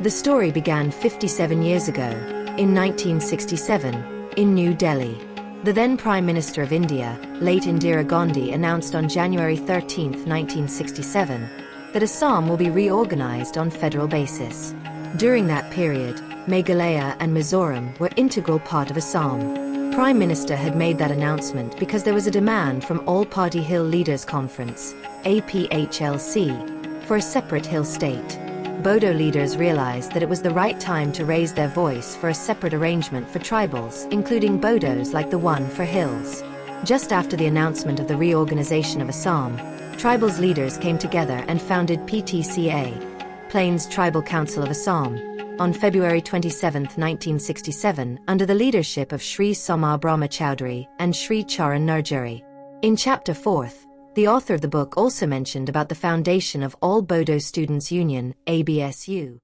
The story began 57 years ago, in 1967, in New Delhi. The then Prime Minister of India, late Indira Gandhi, announced on January 13, 1967, that Assam will be reorganized on federal basis. During that period, Meghalaya and Mizoram were integral part of Assam. Prime Minister had made that announcement because there was a demand from All-Party Hill Leaders Conference, APHLC, for a separate hill state. Bodo leaders realized that it was the right time to raise their voice for a separate arrangement for tribals, including Bodos like the one for hills. Just after the announcement of the reorganization of Assam, tribals leaders came together and founded PTCA, Plains Tribal Council of Assam, on February 27, 1967, under the leadership of Sri Somar Brahma Chowdhury and Sri Charan Nurjari. In Chapter 4, the author of the book also mentioned about the foundation of All Bodo Students Union, ABSU.